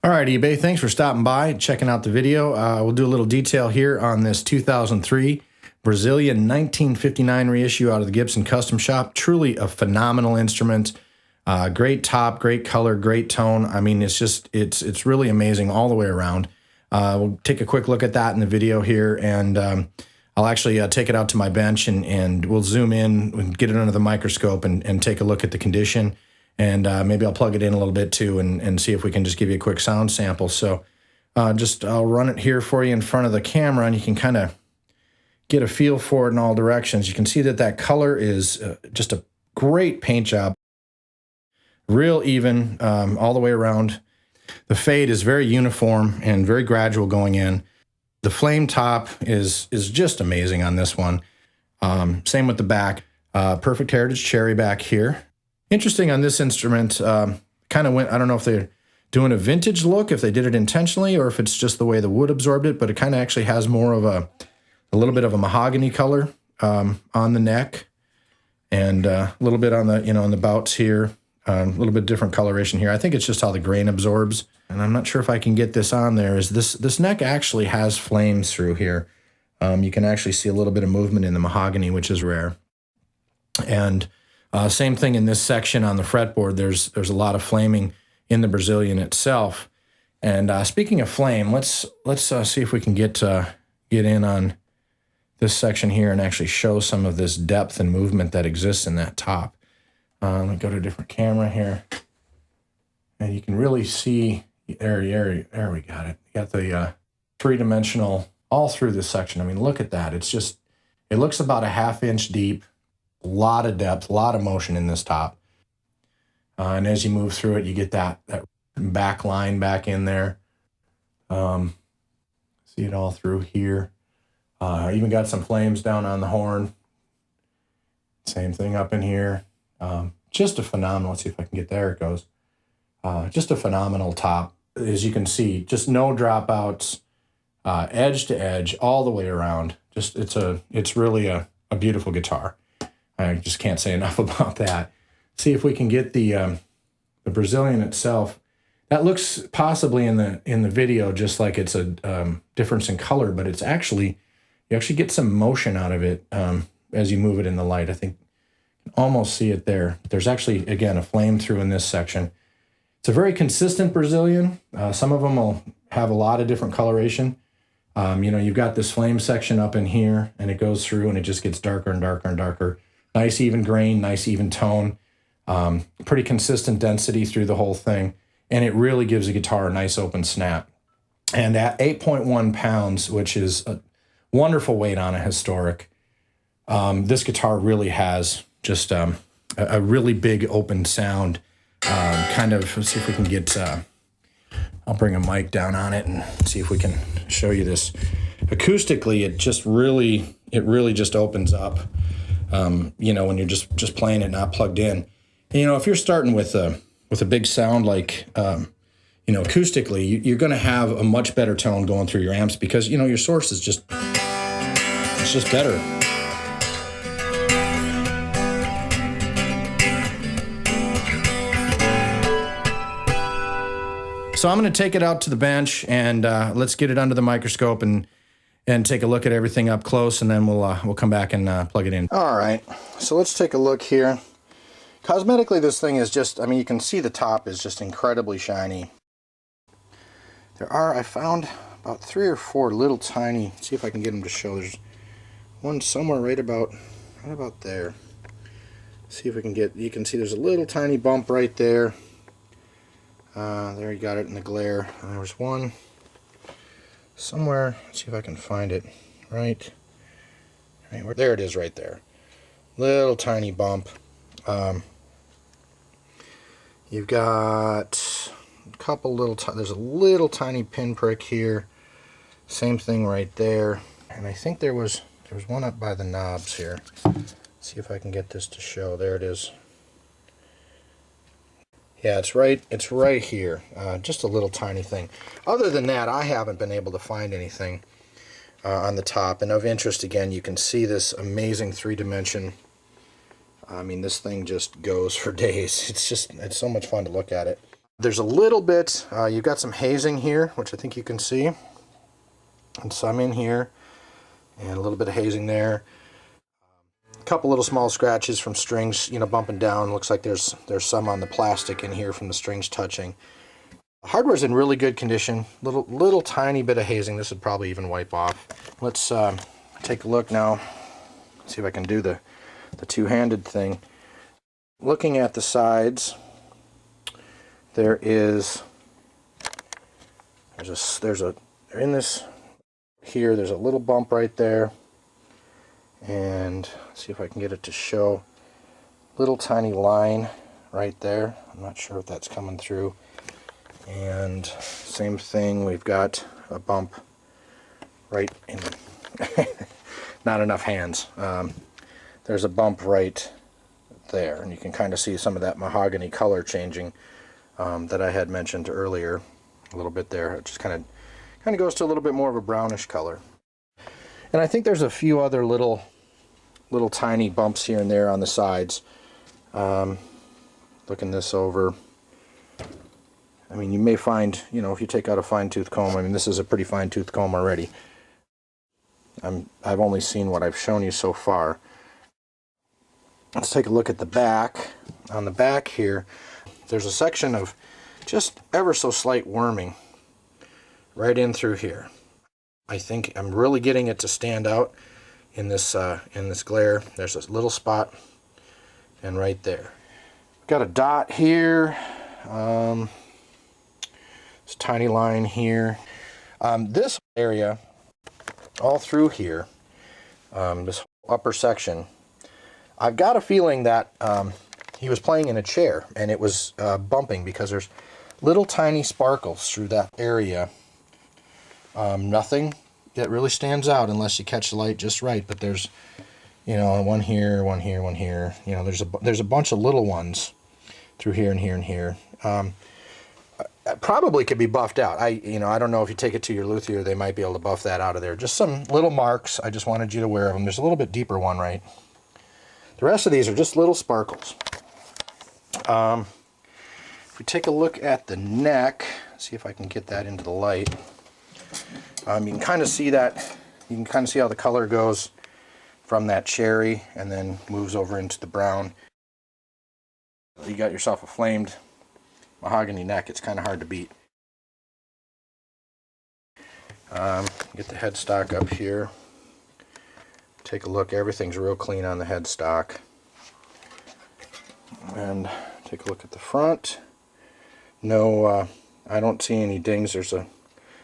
All right, eBay, thanks for stopping by, checking out the video. We'll do a little detail here on this 2003 Brazilian 1959 reissue out of the Gibson Custom Shop. Truly a phenomenal instrument. Great top, great color, great tone. I mean, it's really amazing all the way around. We'll take a quick look at that in the video here, and I'll actually take it out to my bench and we'll zoom in and get it under the microscope and take a look at the condition. And maybe I'll plug it in a little bit too and see if we can just give you a quick sound sample. So I'll run it here for you in front of the camera, and you can kind of get a feel for it in all directions. You can see that color is just a great paint job. Real even all the way around. The fade is very uniform and very gradual going in. The flame top is just amazing on this one. Same with the back. Perfect heritage cherry back here. Interesting on this instrument, kind of went, I don't know if they're doing a vintage look, if they did it intentionally, or if it's just the way the wood absorbed it, but it kind of actually has more of a little bit of a mahogany color on the neck, and a little bit on the, on the bouts here, a little bit different coloration here. I think it's just how the grain absorbs, and I'm not sure if I can get this on there. Is this neck actually has flames through here. You can actually see a little bit of movement in the mahogany, which is rare. And same thing in this section on the fretboard. There's a lot of flaming in the Brazilian itself. And speaking of flame, let's see if we can get in on this section here and actually show some of this depth and movement that exists in that top. Let me go to a different camera here, and you can really see there we got it. You got the three-dimensional all through this section. I mean, look at that. It looks about a ½ inch deep. A lot of depth, a lot of motion in this top. And as you move through it, you get that back line back in there. See it all through here. Even got some flames down on the horn. Same thing up in here. Just a phenomenal, let's see if I can get there, it goes. Just a phenomenal top. As you can see, just no dropouts, edge to edge, all the way around. Just it's really a beautiful guitar. I just can't say enough about that. See if we can get the Brazilian itself. That looks possibly in the video just like it's a difference in color, but it's actually, you actually get some motion out of it as you move it in the light. I think you can almost see it there. There's actually, again, a flame through in this section. It's a very consistent Brazilian. Some of them will have a lot of different coloration. You've got this flame section up in here, and it goes through and it just gets darker and darker and darker. Nice even grain, nice even tone, pretty consistent density through the whole thing, and it really gives the guitar a nice open snap. And at 8.1 pounds, which is a wonderful weight on a historic, this guitar really has just a really big open sound. Let's see if we can get, I'll bring a mic down on it and see if we can show you this. Acoustically, it really just opens up. When you're just playing it, not plugged in. And, if you're starting with a big sound like, acoustically, you're going to have a much better tone going through your amps because, your source is it's just better. So I'm going to take it out to the bench and let's get it under the microscope and take a look at everything up close, and then we'll come back and plug it in. All right, so let's take a look here. Cosmetically, this thing is just, you can see the top is just incredibly shiny. I found about 3 or 4 little tiny, see if I can get them to show. There's one somewhere right about there. See if we can get, you can see there's a little tiny bump right there. There, you got it in the glare. And there's one somewhere, let's see if I can find it, right there it is right there. Little tiny bump. You've got a couple little, there's a little tiny pinprick here. Same thing right there. And I think there was one up by the knobs here. Let's see if I can get this to show. There it is. Yeah, it's right here. Just a little tiny thing. Other than that, I haven't been able to find anything on the top. And of interest, again, you can see this amazing 3-dimension I mean, this thing just goes for days. It's so much fun to look at it. There's a little bit, you've got some hazing here, which I think you can see, and some in here, and a little bit of hazing there. A couple little small scratches from strings, you know, bumping down. Looks like there's some on the plastic in here from the strings touching. The hardware's in really good condition. Little tiny bit of hazing. This would probably even wipe off. Let's take a look now. See if I can do the two-handed thing. Looking at the sides, there's a little bump right there, and see if I can get it to show. Little tiny line right there. I'm not sure if that's coming through. And same thing, we've got a bump right in not enough hands. There's a bump right there, and you can kind of see some of that mahogany color changing that I had mentioned earlier. A little bit there. It just kind of goes to a little bit more of a brownish color. And I think there's a few other little tiny bumps here and there on the sides. Looking this over, I mean, you may find, you know, if you take out a fine-tooth comb, I mean, this is a pretty fine-tooth comb already. I've only seen what I've shown you so far. Let's take a look at the back. On the back here, there's a section of just ever so slight worming right in through here. I think I'm really getting it to stand out in this glare. There's this little spot, and right there. Got a dot here. This tiny line here. This area, all through here, this upper section, I've got a feeling that he was playing in a chair and it was bumping, because there's little tiny sparkles through that area. Nothing that really stands out unless you catch the light just right, but there's, you know, one here, one here, one here. You know, there's a bunch of little ones through here and here and here. Probably could be buffed out. I don't know if you take it to your luthier, they might be able to buff that out of there. Just some little marks. I just wanted you to aware of them. There's a little bit deeper one, right? The rest of these are just little sparkles. If we take a look at the neck, see if I can get that into the light. You can kind of see that. You can kind of see how the color goes from that cherry and then moves over into the brown. You got yourself a flamed mahogany neck. It's kind of hard to beat. Get the headstock up here. Take a look. Everything's real clean on the headstock. And take a look at the front. No, I don't see any dings. There's a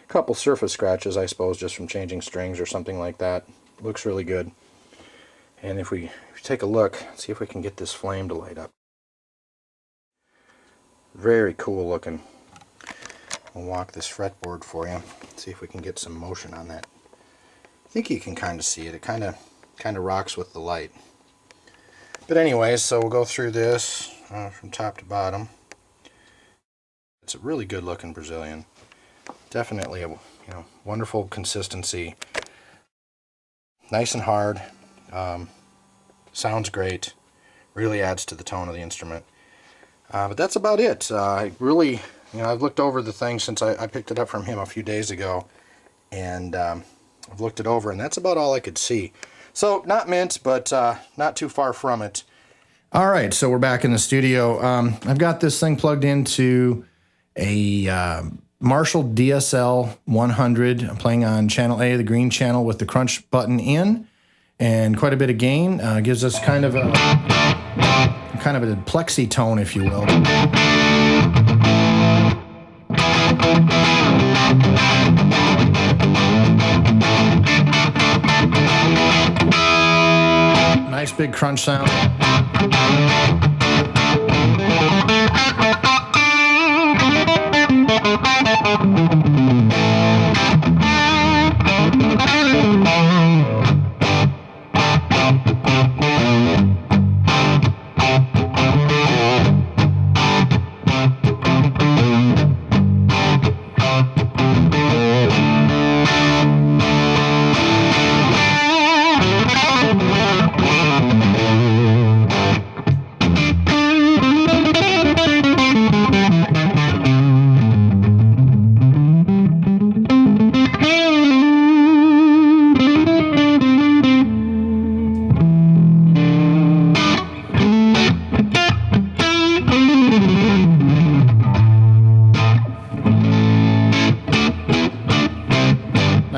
couple surface scratches, I suppose, just from changing strings or something like that. Looks really good. And if we take a look, see if we can get this flame to light up. Very cool looking. We'll walk this fretboard for you. See if we can get some motion on that. I think you can kind of see it. It kind of rocks with the light. But anyways, so we'll go through this from top to bottom. It's a really good looking Brazilian. Definitely a wonderful consistency. Nice and hard. Sounds great. Really adds to the tone of the instrument. But that's about it. I really, I've looked over the thing since I picked it up from him a few days ago, and I've looked it over, and that's about all I could see. So not mint, but not too far from it. All right, so we're back in the studio. I've got this thing plugged into a Marshall DSL 100. I'm playing on channel A, the green channel, with the crunch button in, and quite a bit of gain. Gives us kind of a plexi tone, if you will. Nice big crunch sound.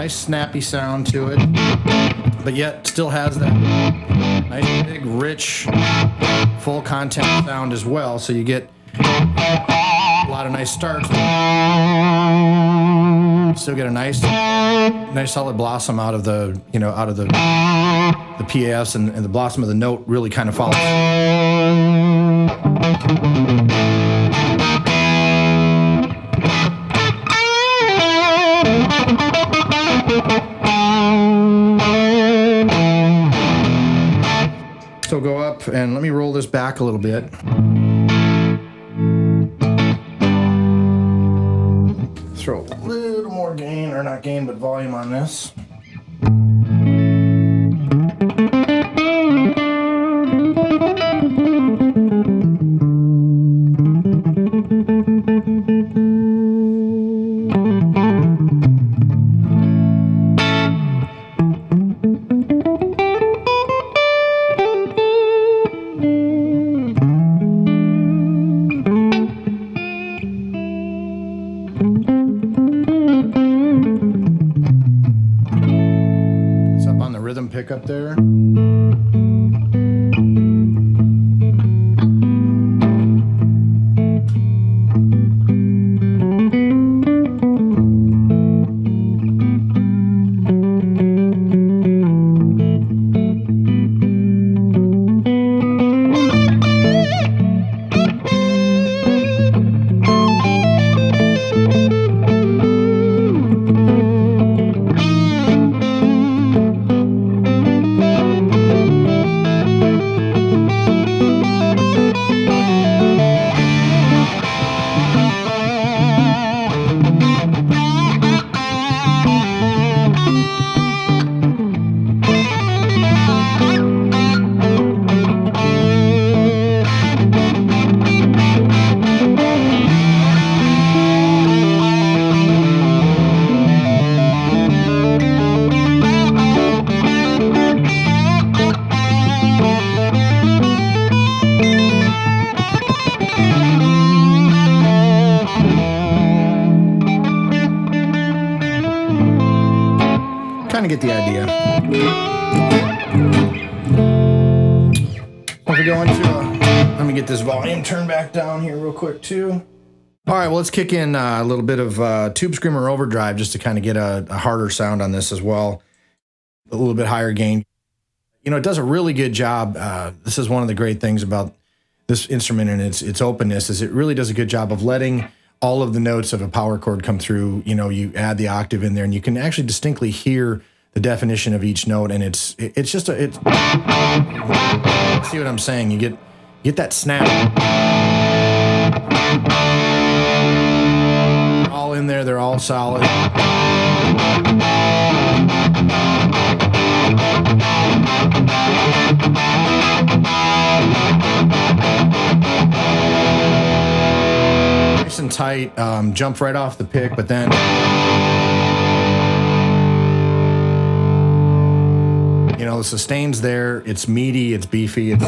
Nice snappy sound to it, but yet still has that nice big, rich, full content sound as well. So you get a lot of nice starts. Still get a nice solid blossom out of the PAFs, and the blossom of the note really kind of follows. So go up and let me roll this back a little bit. Throw a little more gain, or not gain, but volume on this. Pick up there. Kind of get the idea. We're going to, let me get this volume turned back down here real quick too. All right, well, let's kick in a little bit of Tube Screamer Overdrive just to kind of get a harder sound on this as well. A little bit higher gain. You know, it does a really good job. This is one of the great things about this instrument and its openness, is it really does a good job of letting all of the notes of a power chord come through. You know, you add the octave in there and you can actually distinctly hear the definition of each note, and it's just see what I'm saying? You get that snap. They're all in there, they're all solid. Nice and tight, jump right off the pick, but then you know, the sustain's there, it's meaty, it's beefy, it's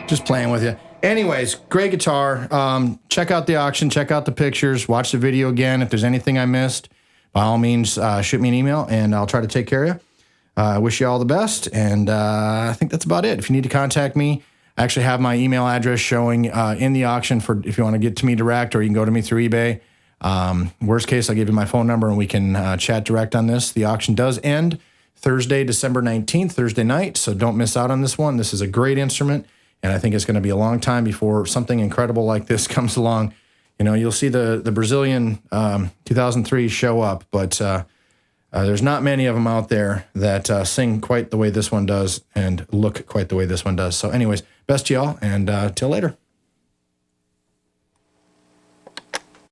just playing with you. Anyways, great guitar. Check out the auction, check out the pictures, watch the video again. If there's anything I missed, by all means, shoot me an email and I'll try to take care of you. I wish you all the best, and I think that's about it. If you need to contact me, I actually have my email address showing in the auction for if you want to get to me direct, or you can go to me through eBay. Worst case, I'll give you my phone number and we can chat direct on this. The auction does end Thursday, December 19th, Thursday night, so don't miss out on this one. This is a great instrument, and I think it's going to be a long time before something incredible like this comes along. You know, you'll see the Brazilian 2003 show up, but there's not many of them out there that sing quite the way this one does and look quite the way this one does. So anyways, best to y'all, and till later.